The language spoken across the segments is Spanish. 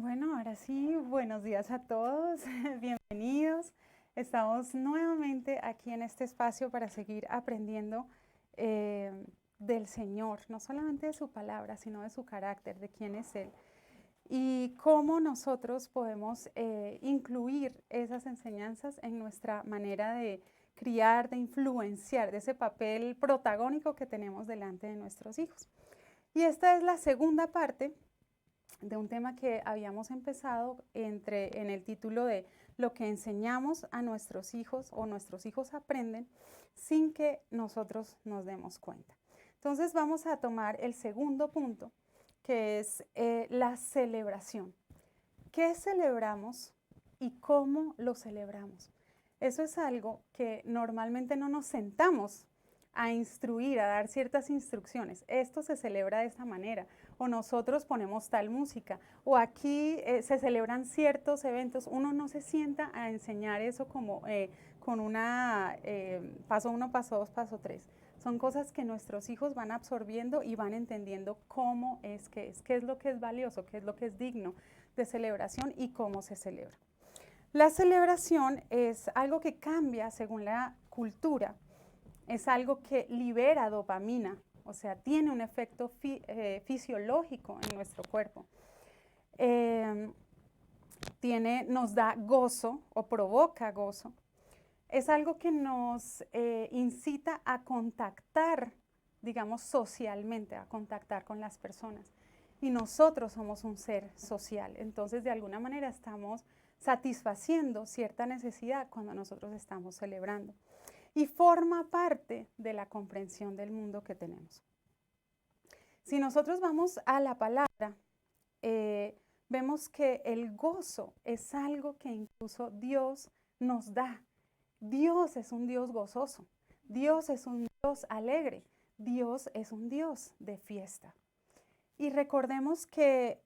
Bueno, ahora sí, buenos días a todos, bienvenidos. Estamos nuevamente aquí en este espacio para seguir aprendiendo eh, del Señor, no solamente de su palabra, sino de su carácter, de quién es Él y cómo nosotros podemos incluir esas enseñanzas en nuestra manera de criar, de influenciar, de ese papel protagónico que tenemos delante de nuestros hijos. Y esta es la segunda parte de un tema que habíamos empezado en el título de lo que enseñamos a nuestros hijos o nuestros hijos aprenden sin que nosotros nos demos cuenta. Entonces vamos a tomar el segundo punto, que es la celebración. ¿Qué celebramos y cómo lo celebramos? Eso es algo que normalmente no nos sentamos a instruir, a dar ciertas instrucciones. Esto se celebra de esta manera, o nosotros ponemos tal música, o aquí se celebran ciertos eventos. Uno no se sienta a enseñar eso como con una paso 1, paso 2, paso 3. Son cosas que nuestros hijos van absorbiendo y van entendiendo cómo es que es, qué es lo que es valioso, qué es lo que es digno de celebración y cómo se celebra. La celebración es algo que cambia según la cultura, es algo que libera dopamina, o sea, tiene un efecto fisiológico en nuestro cuerpo. Nos da gozo o provoca gozo. Es algo que nos incita a contactar, digamos, socialmente, a contactar con las personas. Y nosotros somos un ser social, entonces de alguna manera estamos satisfaciendo cierta necesidad cuando nosotros estamos celebrando. Y forma parte de la comprensión del mundo que tenemos. Si nosotros vamos a la palabra, vemos que el gozo es algo que incluso Dios nos da. Dios es un Dios gozoso, Dios es un Dios alegre, Dios es un Dios de fiesta. Y recordemos que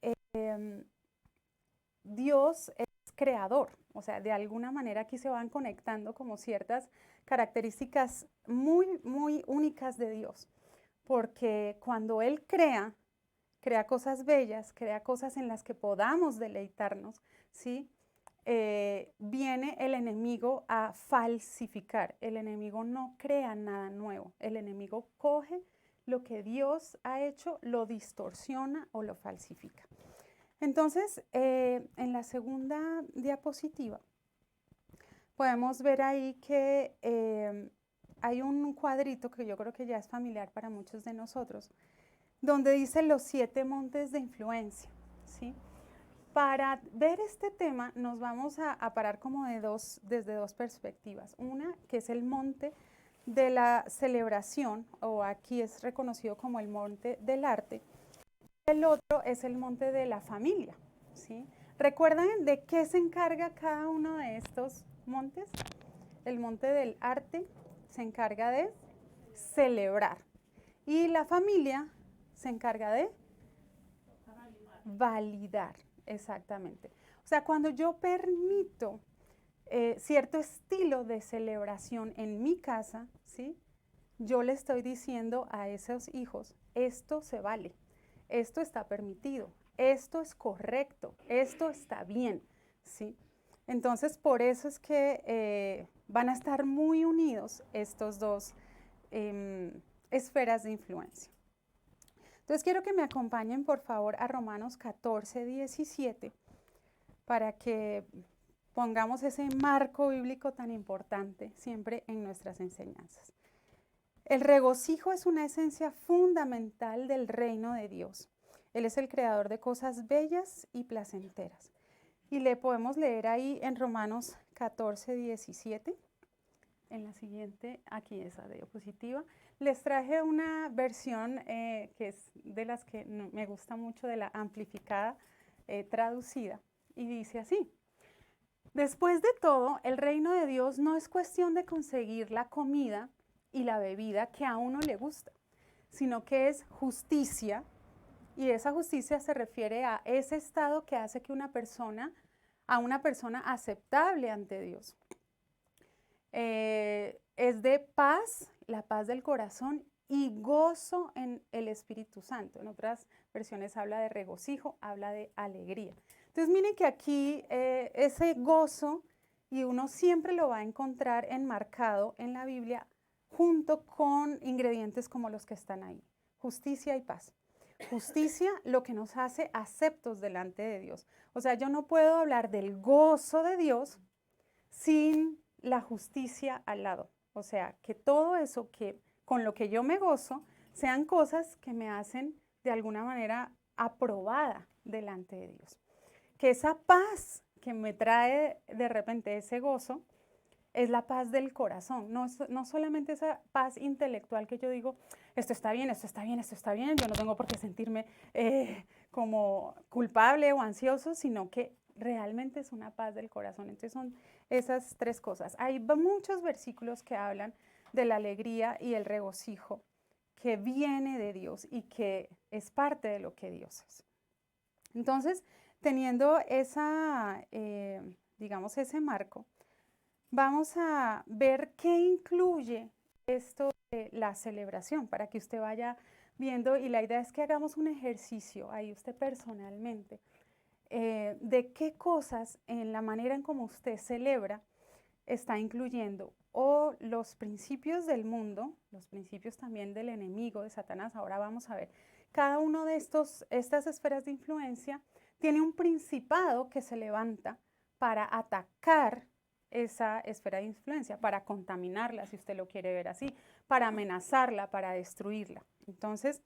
Dios es creador, o sea, de alguna manera aquí se van conectando como ciertas características muy, muy únicas de Dios, porque cuando Él crea cosas bellas, crea cosas en las que podamos deleitarnos, ¿sí? Viene el enemigo a falsificar. El enemigo no crea nada nuevo. El enemigo coge lo que Dios ha hecho, lo distorsiona o lo falsifica. Entonces, en la segunda diapositiva, podemos ver ahí que hay un cuadrito que yo creo que ya es familiar para muchos de nosotros, donde dice los 7 montes de influencia, ¿sí? Para ver este tema nos vamos a parar como desde dos perspectivas. Una, que es el monte de la celebración, o aquí es reconocido como el monte del arte. El otro es el monte de la familia, ¿sí? ¿Recuerdan de qué se encarga cada uno de estos montes? El monte del arte se encarga de celebrar y la familia se encarga de validar, exactamente. O sea, cuando yo permito cierto estilo de celebración en mi casa, ¿sí? Yo le estoy diciendo a esos hijos, esto se vale, esto está permitido, esto es correcto, esto está bien, ¿sí? Entonces, por eso es que van a estar muy unidos estos dos esferas de influencia. Entonces, quiero que me acompañen, por favor, a Romanos 14, 17, para que pongamos ese marco bíblico tan importante siempre en nuestras enseñanzas. El regocijo es una esencia fundamental del reino de Dios. Él es el creador de cosas bellas y placenteras. Y le podemos leer ahí en Romanos 14, 17, en la siguiente, aquí esa diapositiva. Les traje una versión que es de las que me gusta mucho, de la amplificada traducida, y dice así: después de todo, el reino de Dios no es cuestión de conseguir la comida y la bebida que a uno le gusta, sino que es justicia, y esa justicia se refiere a ese estado que hace que una persona aceptable ante Dios. Es de paz, la paz del corazón y gozo en el Espíritu Santo. En otras versiones habla de regocijo, habla de alegría. Entonces miren que aquí ese gozo, y uno siempre lo va a encontrar enmarcado en la Biblia junto con ingredientes como los que están ahí, justicia y paz. Justicia, lo que nos hace aceptos delante de Dios. O sea, yo no puedo hablar del gozo de Dios sin la justicia al lado. O sea, que todo eso que con lo que yo me gozo sean cosas que me hacen de alguna manera aprobada delante de Dios. Que esa paz que me trae de repente ese gozo es la paz del corazón, no solamente esa paz intelectual que yo digo, esto está bien, esto está bien, esto está bien, yo no tengo por qué sentirme como culpable o ansioso, sino que realmente es una paz del corazón. Entonces son esas tres cosas. Hay muchos versículos que hablan de la alegría y el regocijo que viene de Dios y que es parte de lo que Dios es. Entonces, teniendo digamos, ese marco, vamos a ver qué incluye esto de la celebración para que usted vaya viendo, y la idea es que hagamos un ejercicio ahí usted personalmente de qué cosas en la manera en cómo usted celebra está incluyendo o los principios del mundo, los principios también del enemigo, de Satanás. Ahora vamos a ver, cada uno de estas esferas de influencia tiene un principado que se levanta para atacar esa esfera de influencia, para contaminarla, si usted lo quiere ver así, para amenazarla, para destruirla. Entonces,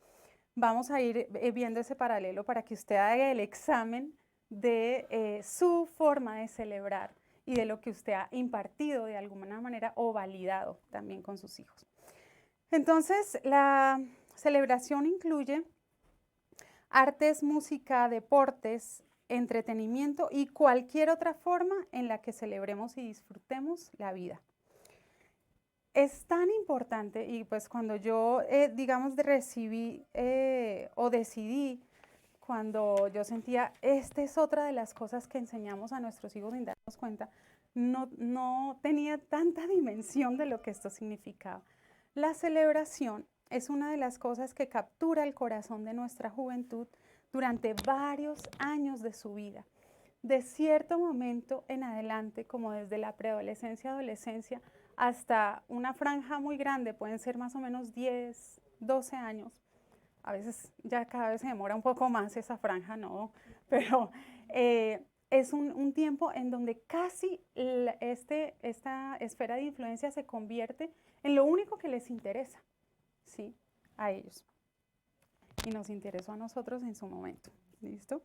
vamos a ir viendo ese paralelo para que usted haga el examen de su forma de celebrar y de lo que usted ha impartido de alguna manera o validado también con sus hijos. Entonces, la celebración incluye artes, música, deportes, entretenimiento y cualquier otra forma en la que celebremos y disfrutemos la vida. Es tan importante, y pues cuando yo, digamos, recibí o decidí, cuando yo sentía, esta es otra de las cosas que enseñamos a nuestros hijos sin darnos cuenta, no tenía tanta dimensión de lo que esto significaba. La celebración es una de las cosas que captura el corazón de nuestra juventud durante varios años de su vida. De cierto momento en adelante, como desde la preadolescencia, adolescencia, hasta una franja muy grande, pueden ser más o menos 10, 12 años. A veces ya cada vez se demora un poco más esa franja, ¿no? Pero es un tiempo en donde casi esta esfera de influencia se convierte en lo único que les interesa, ¿sí? A ellos. Y nos interesó a nosotros en su momento, ¿listo?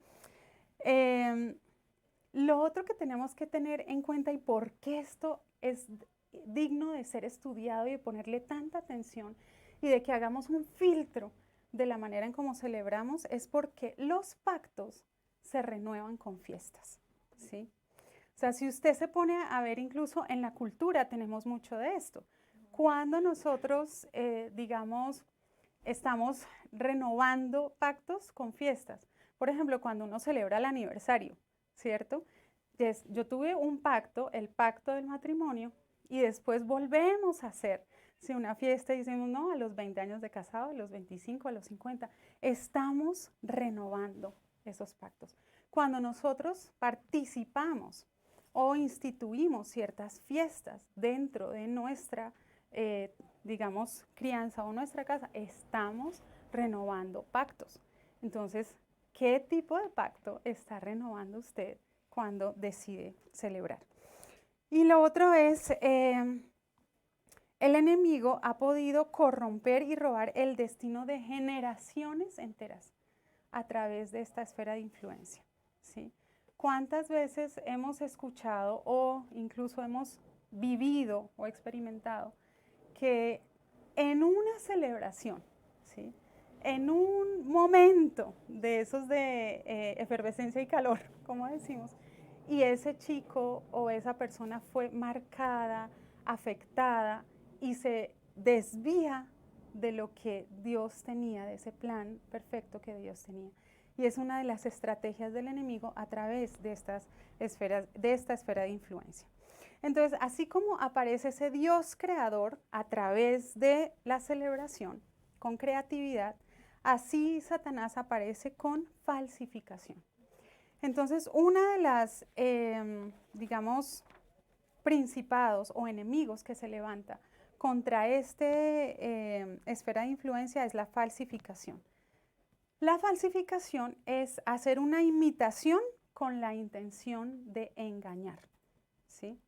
Lo otro que tenemos que tener en cuenta y por qué esto es digno de ser estudiado y de ponerle tanta atención y de que hagamos un filtro de la manera en cómo celebramos es porque los pactos se renuevan con fiestas, ¿sí? O sea, si usted se pone a ver, incluso en la cultura tenemos mucho de esto. Cuando nosotros, digamos, estamos renovando pactos con fiestas. Por ejemplo, cuando uno celebra el aniversario, ¿cierto? Yo tuve un pacto, el pacto del matrimonio, y después volvemos a hacer una fiesta y decimos, no, a los 20 años de casado, a los 25, a los 50, estamos renovando esos pactos. Cuando nosotros participamos o instituimos ciertas fiestas dentro de nuestra, digamos, crianza o nuestra casa, estamos renovando pactos. Entonces, ¿qué tipo de pacto está renovando usted cuando decide celebrar? Y lo otro es, el enemigo ha podido corromper y robar el destino de generaciones enteras a través de esta esfera de influencia, ¿sí? ¿Cuántas veces hemos escuchado o incluso hemos vivido o experimentado que en una celebración, ¿sí?, en un momento de esos de efervescencia y calor, como decimos, y ese chico o esa persona fue marcada, afectada y se desvía de lo que Dios tenía, de ese plan perfecto que Dios tenía? Y es una de las estrategias del enemigo a través de estas esferas, de esta esfera de influencia. Entonces, así como aparece ese Dios creador a través de la celebración, con creatividad, así Satanás aparece con falsificación. Entonces, una de las, digamos, principados o enemigos que se levanta contra esfera de influencia es la falsificación. La falsificación es hacer una imitación con la intención de engañar, ¿sí?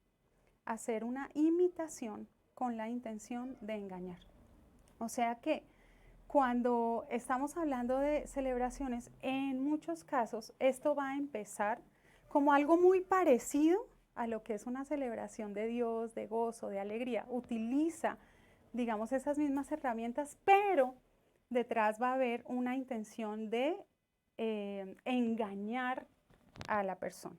Hacer una imitación con la intención de engañar. O sea que cuando estamos hablando de celebraciones, en muchos casos esto va a empezar como algo muy parecido a lo que es una celebración de Dios, de gozo, de alegría. Utiliza, digamos, esas mismas herramientas, pero detrás va a haber una intención de engañar a la persona.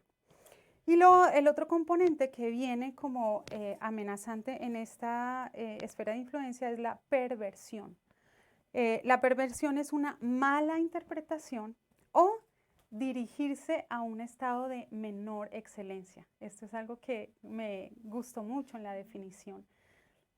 Y el otro componente que viene como amenazante en esta esfera de influencia es la perversión. La perversión es una mala interpretación o dirigirse a un estado de menor excelencia. Esto es algo que me gustó mucho en la definición,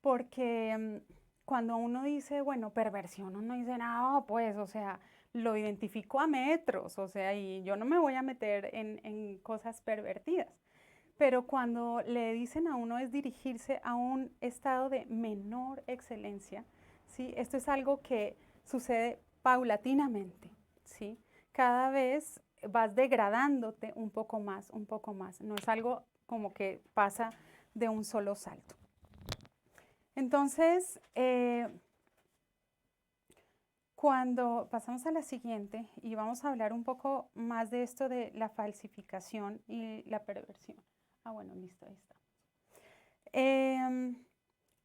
porque cuando uno dice, bueno, perversión, uno dice, no, pues, o sea, lo identifico a metros, o sea, y yo no me voy a meter en cosas pervertidas. Pero cuando le dicen a uno es dirigirse a un estado de menor excelencia, ¿sí? Esto es algo que sucede paulatinamente, ¿sí? Cada vez vas degradándote un poco más, un poco más. No es algo como que pasa de un solo salto. Entonces, cuando pasamos a la siguiente y vamos a hablar un poco más de esto de la falsificación y la perversión. Ah, bueno, listo, ahí está.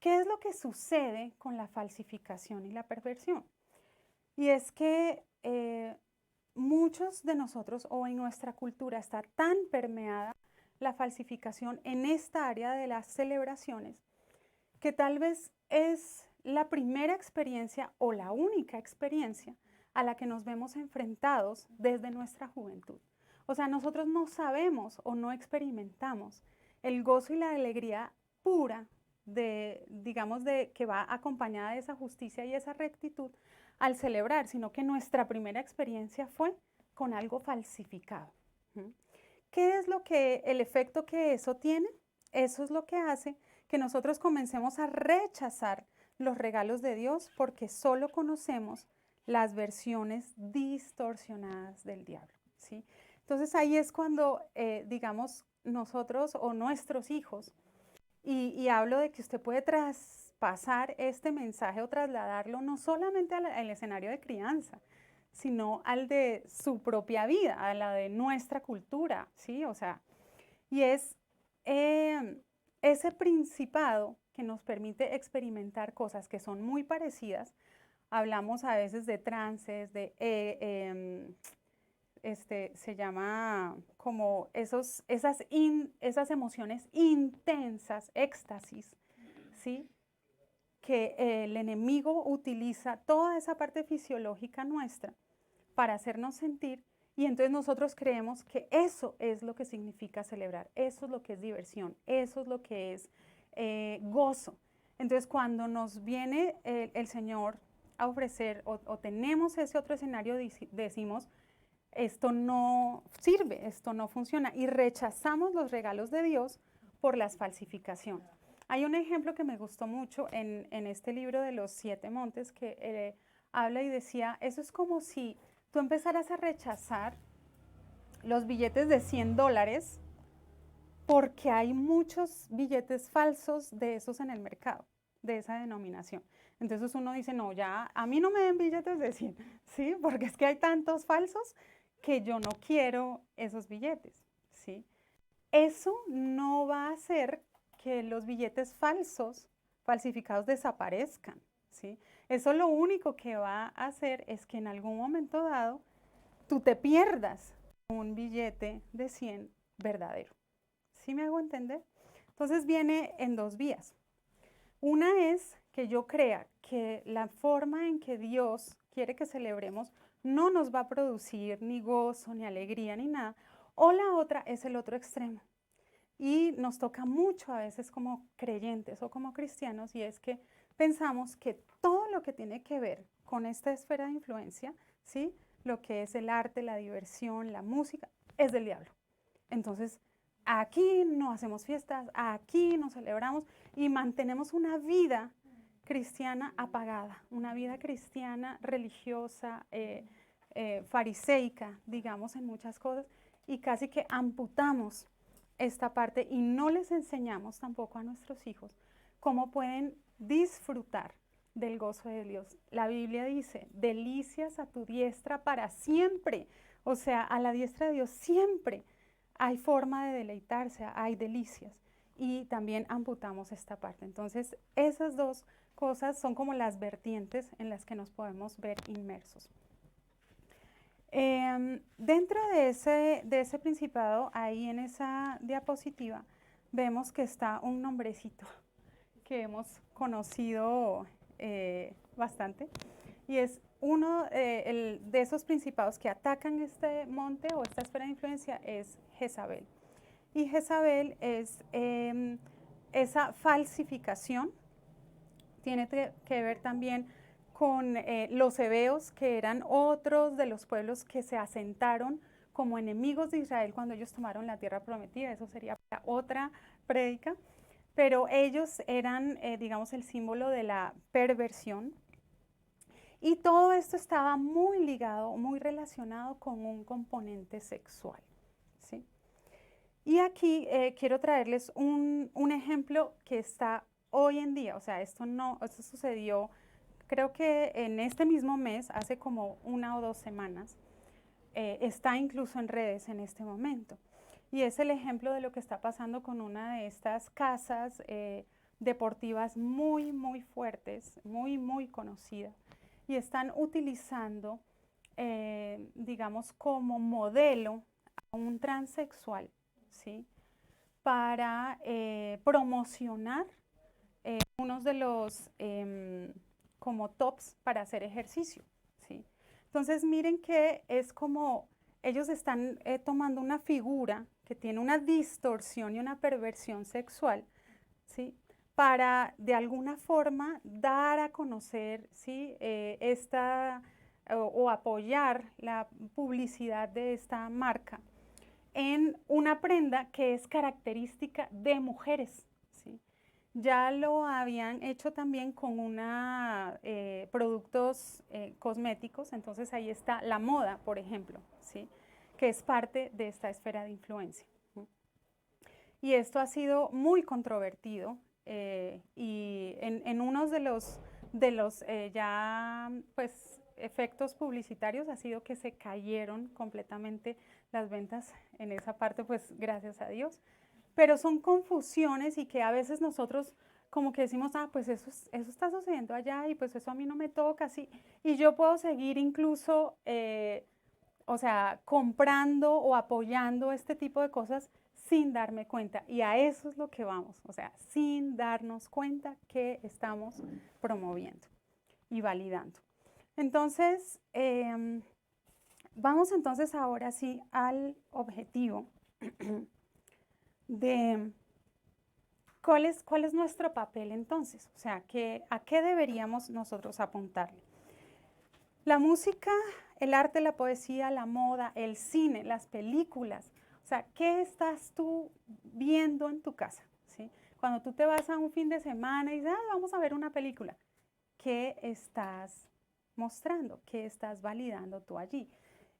¿Qué es lo que sucede con la falsificación y la perversión? Y es que muchos de nosotros o en nuestra cultura está tan permeada la falsificación en esta área de las celebraciones que tal vez es la primera experiencia o la única experiencia a la que nos vemos enfrentados desde nuestra juventud. O sea, nosotros no sabemos o no experimentamos el gozo y la alegría pura de, digamos, de que va acompañada de esa justicia y esa rectitud al celebrar, sino que nuestra primera experiencia fue con algo falsificado. ¿Qué es el efecto que eso tiene? Eso es lo que hace que nosotros comencemos a rechazar los regalos de Dios porque solo conocemos las versiones distorsionadas del diablo, ¿sí? Entonces ahí es cuando, digamos, nosotros o nuestros hijos, y hablo de que usted puede traspasar este mensaje o trasladarlo no solamente al escenario de crianza, sino al de su propia vida, a la de nuestra cultura, ¿sí? O sea, y es ese principado que nos permite experimentar cosas que son muy parecidas. Hablamos a veces de trances, se llama como esas emociones intensas, éxtasis, ¿sí? Que el enemigo utiliza toda esa parte fisiológica nuestra para hacernos sentir, y entonces nosotros creemos que eso es lo que significa celebrar, eso es lo que es diversión, eso es lo que es gozo. Entonces cuando nos viene el Señor a ofrecer o tenemos ese otro escenario, decimos, esto no sirve, esto no funciona, y rechazamos los regalos de Dios por las falsificaciones. Hay un ejemplo que me gustó mucho en este libro de los 7 montes que habla y decía, eso es como si tú empezaras a rechazar los billetes de $100 porque hay muchos billetes falsos de esos en el mercado, de esa denominación. Entonces uno dice, no, ya a mí no me den billetes de 100, ¿sí? Porque es que hay tantos falsos que yo no quiero esos billetes, ¿sí? Eso no va a hacer que los billetes falsificados desaparezcan, ¿sí? Eso lo único que va a hacer es que en algún momento dado tú te pierdas un billete de 100 verdadero. ¿Sí me hago entender? Entonces viene en 2 vías. Una es que yo crea que la forma en que Dios quiere que celebremos no nos va a producir ni gozo, ni alegría, ni nada. O la otra es el otro extremo. Y nos toca mucho a veces como creyentes o como cristianos, y es que pensamos que todo lo que tiene que ver con esta esfera de influencia, ¿sí? Lo que es el arte, la diversión, la música, es del diablo. Entonces, aquí no hacemos fiestas, aquí no celebramos y mantenemos una vida cristiana apagada, una vida cristiana religiosa, fariseica, digamos, en muchas cosas, y casi que amputamos esta parte y no les enseñamos tampoco a nuestros hijos cómo pueden disfrutar del gozo de Dios. La Biblia dice, delicias a tu diestra para siempre. O sea, a la diestra de Dios siempre hay forma de deleitarse, hay delicias. Y también amputamos esta parte. Entonces, esas dos cosas son como las vertientes en las que nos podemos ver inmersos. Dentro de ese principado, ahí en esa diapositiva, vemos que está un nombrecito que hemos conocido bastante, y es uno de esos principados que atacan este monte o esta esfera de influencia es Jezabel. Y Jezabel es esa falsificación, tiene que ver también con los hebeos, que eran otros de los pueblos que se asentaron como enemigos de Israel cuando ellos tomaron la tierra prometida. Eso sería para otra prédica, pero ellos eran, digamos, el símbolo de la perversión. Y todo esto estaba muy ligado, muy relacionado con un componente sexual, ¿sí? Y aquí quiero traerles un ejemplo que está hoy en día, o sea, esto sucedió, creo que en este mismo mes, hace como 1 o 2 semanas, está incluso en redes en este momento. Y es el ejemplo de lo que está pasando con una de estas casas deportivas muy, muy fuertes, muy, muy conocidas. Y están utilizando, digamos, como modelo a un transexual, ¿sí? Para promocionar unos de los como tops para hacer ejercicio, ¿sí? Entonces miren que es como ellos están tomando una figura que tiene una distorsión y una perversión sexual, ¿sí? Para de alguna forma dar a conocer, ¿sí? O apoyar la publicidad de esta marca en una prenda que es característica de mujeres, ¿sí? Ya lo habían hecho también con productos cosméticos, entonces ahí está la moda, por ejemplo, ¿sí? Que es parte de esta esfera de influencia. Y esto ha sido muy controvertido y en unos de los ya pues efectos publicitarios ha sido que se cayeron completamente las ventas en esa parte, pues gracias a Dios. Pero son confusiones y que a veces nosotros como que decimos, pues eso está sucediendo allá y pues eso a mí no me toca, así. Y yo puedo seguir incluso, o sea, comprando o apoyando este tipo de cosas sin darme cuenta. Y a eso es lo que vamos, o sea, sin darnos cuenta que estamos promoviendo y validando. Entonces, vamos entonces ahora sí al objetivo de cuál es nuestro papel entonces, o sea, ¿a qué deberíamos nosotros apuntarle? La música, el arte, la poesía, la moda, el cine, las películas, o sea, ¿qué estás tú viendo en tu casa? ¿Sí? Cuando tú te vas a un fin de semana y dices, vamos a ver una película, ¿qué estás mostrando? ¿Qué estás validando tú allí?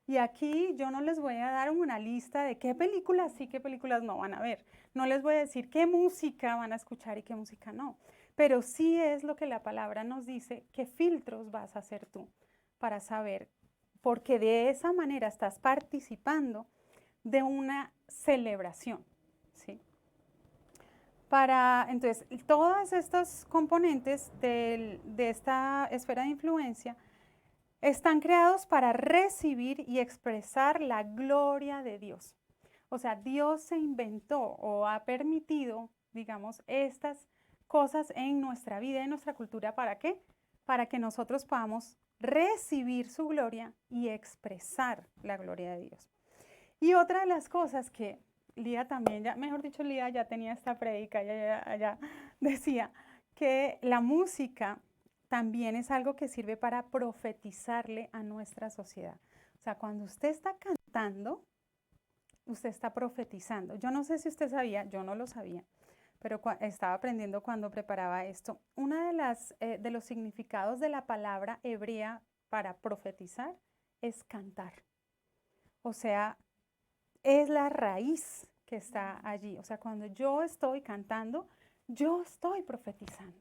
Y aquí yo no les voy a dar una lista de qué películas sí, qué películas no van a ver. No les voy a decir qué música van a escuchar y qué música no. Pero sí es lo que la palabra nos dice, qué filtros vas a hacer tú para saber, porque de esa manera estás participando de una celebración, ¿sí? Entonces, todos estos componentes de esta esfera de influencia están creados para recibir y expresar la gloria de Dios. O sea, Dios se inventó o ha permitido, digamos, estas cosas en nuestra vida, en nuestra cultura. ¿Para qué? Para que nosotros podamos recibir su gloria y expresar la gloria de Dios. Y otra de las cosas que Lía también, mejor dicho, Lía ya tenía esta prédica, ya decía que la música también es algo que sirve para profetizarle a nuestra sociedad. O sea, cuando usted está cantando, usted está profetizando. Yo no sé si usted sabía, yo no lo sabía, pero estaba aprendiendo cuando preparaba esto. Una de los significados de la palabra hebrea para profetizar es cantar. O sea, es la raíz que está allí. O sea, cuando yo estoy cantando, yo estoy profetizando.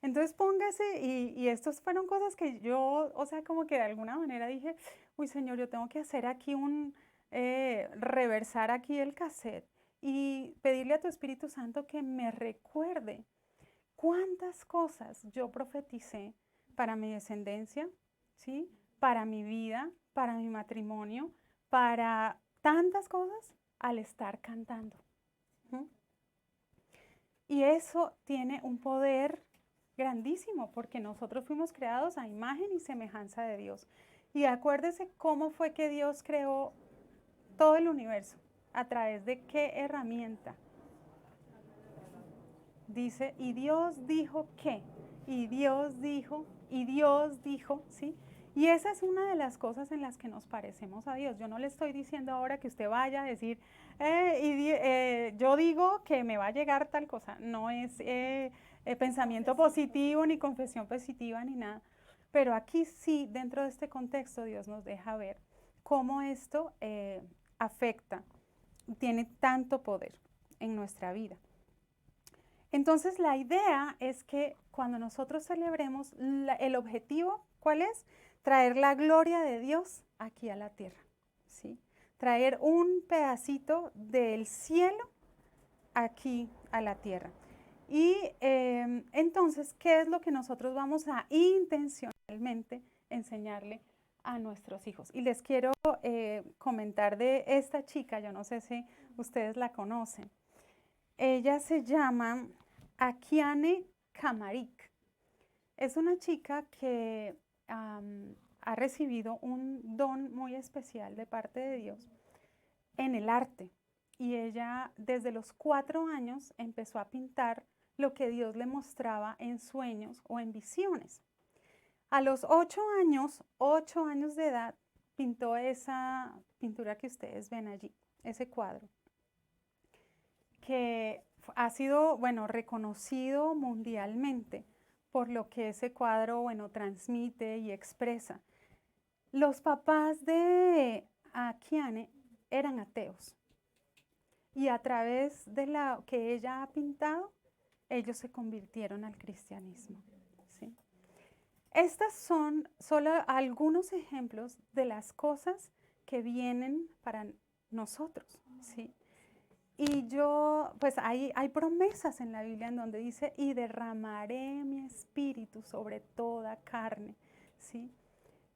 Entonces póngase, y estas fueron cosas que yo, o sea, como que de alguna manera dije, uy, Señor, yo tengo que hacer aquí reversar aquí el cassette y pedirle a tu Espíritu Santo que me recuerde cuántas cosas yo profeticé para mi descendencia, ¿sí? Para mi vida, para mi matrimonio, para tantas cosas al estar cantando. Y eso tiene un poder grandísimo porque nosotros fuimos creados a imagen y semejanza de Dios. Y acuérdese cómo fue que Dios creó todo el universo. ¿A través de qué herramienta? Dice, y Dios dijo qué, y Dios dijo, ¿sí? Y esa es una de las cosas en las que nos parecemos a Dios. Yo no le estoy diciendo ahora que usted vaya a decir, yo digo que me va a llegar tal cosa. No es pensamiento positivo, ni confesión positiva, ni nada. Pero aquí sí, dentro de este contexto, Dios nos deja ver cómo esto afecta, tiene tanto poder en nuestra vida. Entonces la idea es que cuando nosotros celebremos, el objetivo, ¿cuál es? Traer la gloria de Dios aquí a la tierra, ¿sí? Traer un pedacito del cielo aquí a la tierra. Y entonces, ¿qué es lo que nosotros vamos a intencionalmente enseñarle a nuestros hijos? Y les quiero comentar de esta chica, yo no sé si ustedes la conocen. Ella se llama Akiane Kamarik. Es una chica que ha recibido un don muy especial de parte de Dios en el arte. Y ella desde los 4 años empezó a pintar lo que Dios le mostraba en sueños o en visiones. A los 8 años de edad, pintó esa pintura que ustedes ven allí, ese cuadro, que ha sido, bueno, reconocido mundialmente por lo que ese cuadro, bueno, transmite y expresa. Los papás de Akiane eran ateos y a través de lo que ella ha pintado, ellos se convirtieron al cristianismo, ¿sí? Estas son solo algunos ejemplos de las cosas que vienen para nosotros, ¿sí? Y yo, pues hay promesas en la Biblia en donde dice, y derramaré mi espíritu sobre toda carne, ¿sí?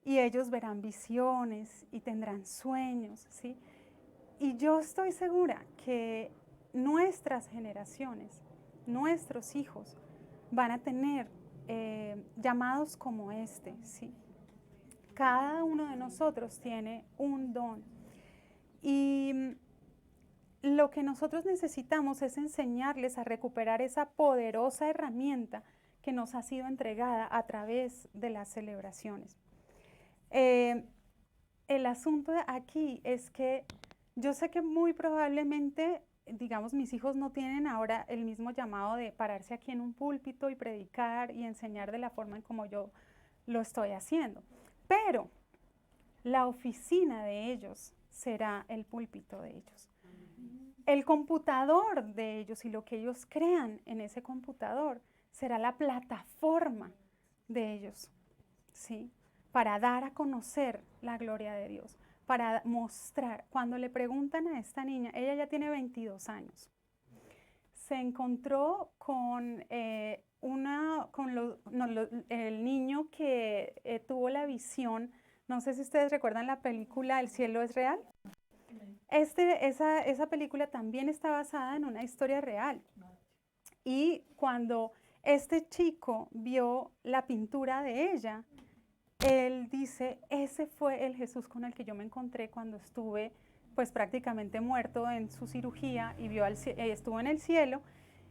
Y ellos verán visiones y tendrán sueños, ¿sí? Y yo estoy segura que nuestras generaciones, nuestros hijos, van a tener llamados como este, ¿sí? Cada uno de nosotros tiene un don. Y lo que nosotros necesitamos es enseñarles a recuperar esa poderosa herramienta que nos ha sido entregada a través de las celebraciones. El asunto aquí es que yo sé que muy probablemente, digamos, mis hijos no tienen ahora el mismo llamado de pararse aquí en un púlpito y predicar y enseñar de la forma en como yo lo estoy haciendo. Pero la oficina de ellos será el púlpito de ellos. El computador de ellos y lo que ellos crean en ese computador será la plataforma de ellos, ¿sí? Para dar a conocer la gloria de Dios, para mostrar. Cuando le preguntan a esta niña, ella ya tiene 22 años, se encontró con, el niño que tuvo la visión. No sé si ustedes recuerdan la película El cielo es real. Esa película también está basada en una historia real. Y cuando este chico vio la pintura de ella, él dice, ese fue el Jesús con el que yo me encontré cuando estuve pues prácticamente muerto en su cirugía y estuvo en el cielo,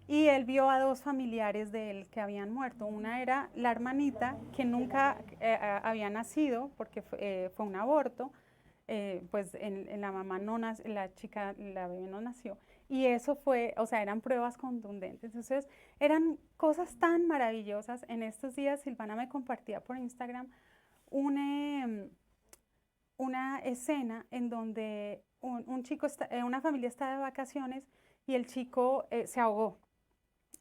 y él vio a 2 familiares de él que habían muerto. Una era la hermanita que nunca había nacido porque fue un aborto. pues en la mamá no nació, la chica, la bebé no nació. Y eso fue, o sea, eran pruebas contundentes. Entonces, eran cosas tan maravillosas. En estos días, Silvana me compartía por Instagram un, una escena en donde un chico, una familia está de vacaciones y el chico se ahogó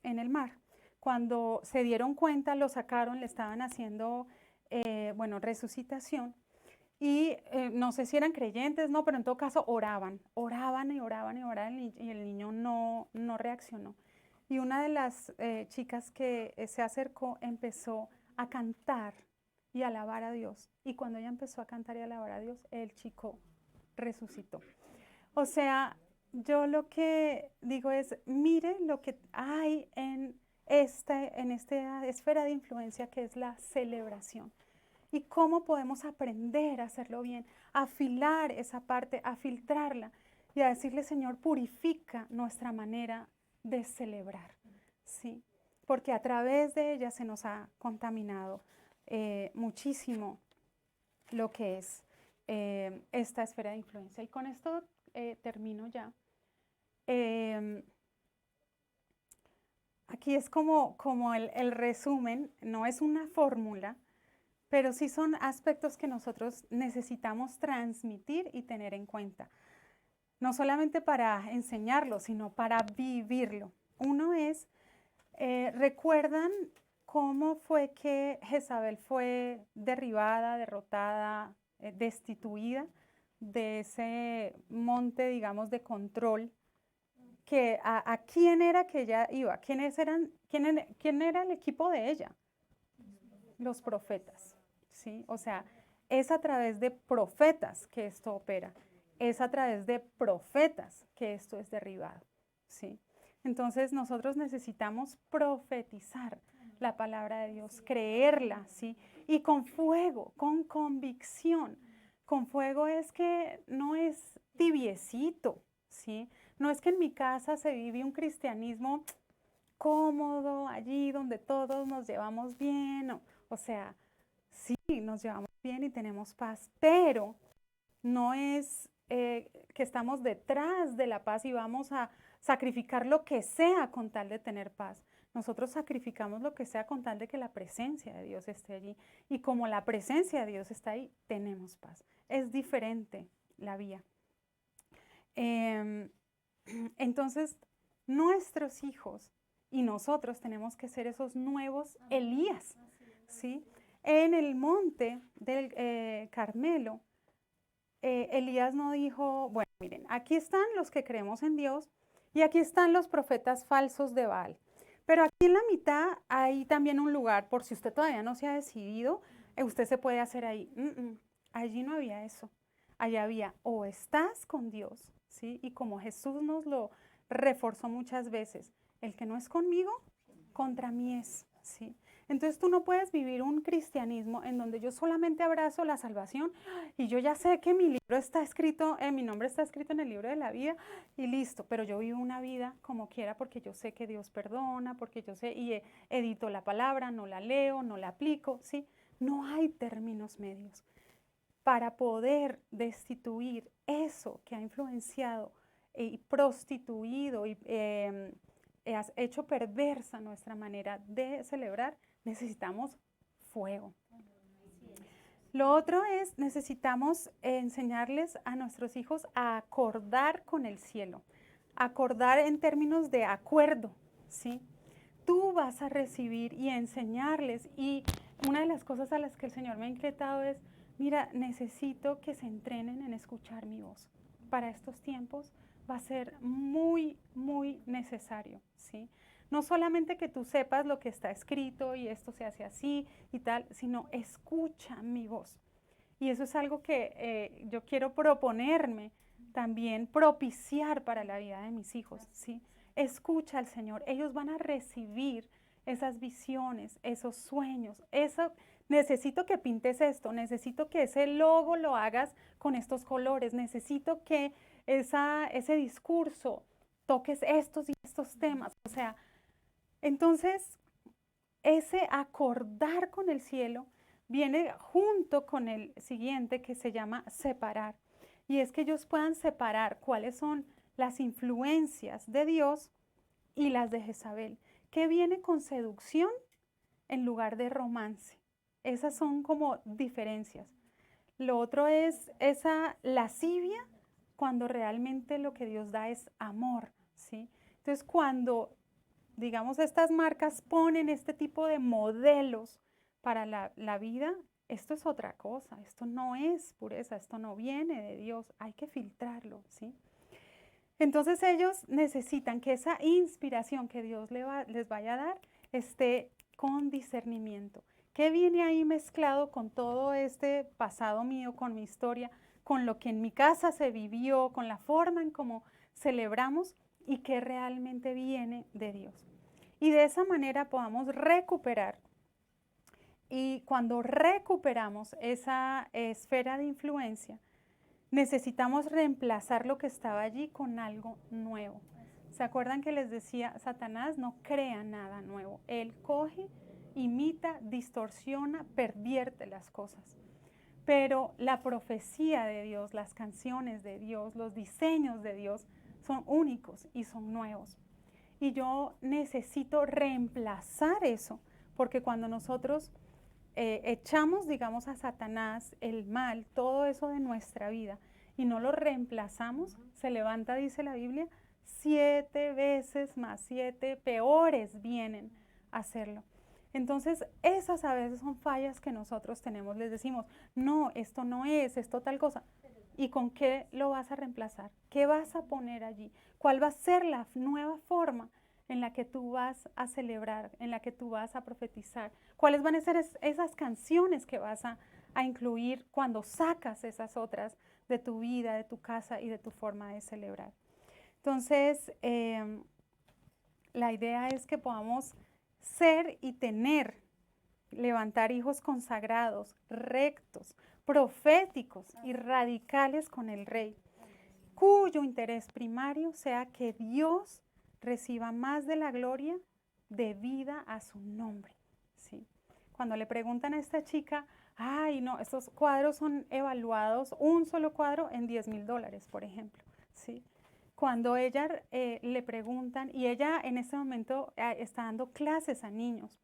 en el mar. Cuando se dieron cuenta, lo sacaron, le estaban haciendo, bueno, resucitación. Y no sé si eran creyentes, no, pero en todo caso oraban, oraban y oraban y oraban y el niño no reaccionó. Y una de las chicas que se acercó empezó a cantar y alabar a Dios. Y cuando ella empezó a cantar y alabar a Dios, el chico resucitó. O sea, yo lo que digo es, mire lo que hay en esta esfera de influencia que es la celebración. Y cómo podemos aprender a hacerlo bien, a afilar esa parte, a filtrarla y a decirle, Señor, purifica nuestra manera de celebrar, ¿sí? Porque a través de ella se nos ha contaminado muchísimo lo que es esta esfera de influencia. Y con esto termino ya. Aquí es como el resumen, no es una fórmula, pero sí son aspectos que nosotros necesitamos transmitir y tener en cuenta. No solamente para enseñarlo, sino para vivirlo. Uno es, ¿recuerdan cómo fue que Jezabel fue derribada, derrotada, destituida de ese monte, digamos, de control? Que a quién era que ella iba? ¿Quién era el equipo de ella? Los profetas. ¿Sí? O sea, es a través de profetas que esto opera, es a través de profetas que esto es derribado, ¿sí? Entonces nosotros necesitamos profetizar la palabra de Dios, creerla, ¿sí? Y con fuego, con convicción. Con fuego es que no es tibiecito, ¿sí? No es que en mi casa se vive un cristianismo cómodo, allí donde todos nos llevamos bien, no. O sea, sí, nos llevamos bien y tenemos paz, pero no es que estamos detrás de la paz y vamos a sacrificar lo que sea con tal de tener paz. Nosotros sacrificamos lo que sea con tal de que la presencia de Dios esté allí. Y como la presencia de Dios está ahí, tenemos paz. Es diferente la vía. Entonces, nuestros hijos y nosotros tenemos que ser esos nuevos Elías, ¿sí? En el monte del Carmelo, Elías no dijo, bueno, miren, aquí están los que creemos en Dios y aquí están los profetas falsos de Baal. Pero aquí en la mitad hay también un lugar, por si usted todavía no se ha decidido, usted se puede hacer ahí. Allí no había eso. Allá había o estás con Dios, ¿sí? Y como Jesús nos lo reforzó muchas veces, el que no es conmigo, contra mí es, ¿sí? Entonces tú no puedes vivir un cristianismo en donde yo solamente abrazo la salvación y yo ya sé que mi libro está escrito, mi nombre está escrito en el libro de la vida y listo, pero yo vivo una vida como quiera porque yo sé que Dios perdona, porque yo sé y edito la palabra, no la leo, no la aplico, ¿sí? No hay términos medios. Para poder destituir eso que ha influenciado y prostituido y has hecho perversa nuestra manera de celebrar, necesitamos fuego. Lo otro es, necesitamos enseñarles a nuestros hijos a acordar con el cielo, acordar en términos de acuerdo, ¿sí? Tú vas a recibir y enseñarles, y una de las cosas a las que el Señor me ha inquietado es, mira, necesito que se entrenen en escuchar mi voz. Para estos tiempos va a ser muy, muy necesario, ¿sí? No solamente que tú sepas lo que está escrito y esto se hace así y tal, sino escucha mi voz. Y eso es algo que yo quiero proponerme también propiciar para la vida de mis hijos, ¿sí? Escucha al Señor, ellos van a recibir esas visiones, esos sueños, eso, necesito que pintes esto, necesito que ese logo lo hagas con estos colores, necesito que ese discurso toques estos y estos temas, o sea, entonces ese acordar con el cielo viene junto con el siguiente que se llama separar. y es que ellos puedan separar cuáles son las influencias de Dios y las de Jezabel, que viene con seducción en lugar de romance. Esas son como diferencias. Lo otro es esa lascivia cuando realmente lo que Dios da es amor, ¿sí? Entonces, cuando, digamos, estas marcas ponen este tipo de modelos para la vida, esto es otra cosa, esto no es pureza, esto no viene de Dios, hay que filtrarlo, ¿sí? Entonces ellos necesitan que esa inspiración que Dios les vaya a dar esté con discernimiento. ¿Qué viene ahí mezclado con todo este pasado mío, con mi historia, con lo que en mi casa se vivió, con la forma en cómo celebramos y que realmente viene de Dios? Y de esa manera podamos recuperar. Y cuando recuperamos esa esfera de influencia, necesitamos reemplazar lo que estaba allí con algo nuevo. ¿Se acuerdan que les decía, Satanás no crea nada nuevo? Él coge, imita, distorsiona, pervierte las cosas. Pero la profecía de Dios, las canciones de Dios, los diseños de Dios son únicos y son nuevos. Y yo necesito reemplazar eso, porque cuando nosotros echamos, digamos, a Satanás, el mal, todo eso de nuestra vida, y no lo reemplazamos, se levanta, dice la Biblia, 7 veces más, 7 peores vienen a hacerlo. Entonces, esas a veces son fallas que nosotros tenemos. Les decimos, no, esto no es, esto tal cosa. ¿Y con qué lo vas a reemplazar? ¿Qué vas a poner allí? ¿Cuál va a ser la nueva forma en la que tú vas a celebrar, en la que tú vas a profetizar? ¿Cuáles van a ser esas canciones que vas a incluir cuando sacas esas otras de tu vida, de tu casa y de tu forma de celebrar? Entonces, la idea es que podamos ser y tener, levantar hijos consagrados, rectos, proféticos y radicales con el Rey, cuyo interés primario sea que Dios reciba más de la gloria debida a su nombre, ¿sí? Cuando le preguntan a esta chica, ay, no, estos cuadros son evaluados, un solo cuadro en $10,000, por ejemplo, ¿sí? Cuando ella le preguntan, y ella en este momento está dando clases a niños,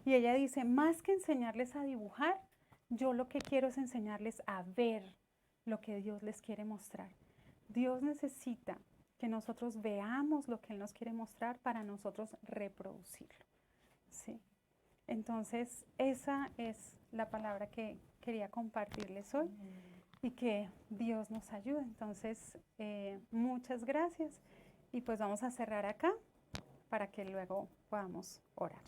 y ella dice, más que enseñarles a dibujar, yo lo que quiero es enseñarles a ver lo que Dios les quiere mostrar. Dios necesita que nosotros veamos lo que Él nos quiere mostrar para nosotros reproducirlo, ¿sí? Entonces, esa es la palabra que quería compartirles hoy y que Dios nos ayude. Entonces, muchas gracias y pues vamos a cerrar acá para que luego podamos orar.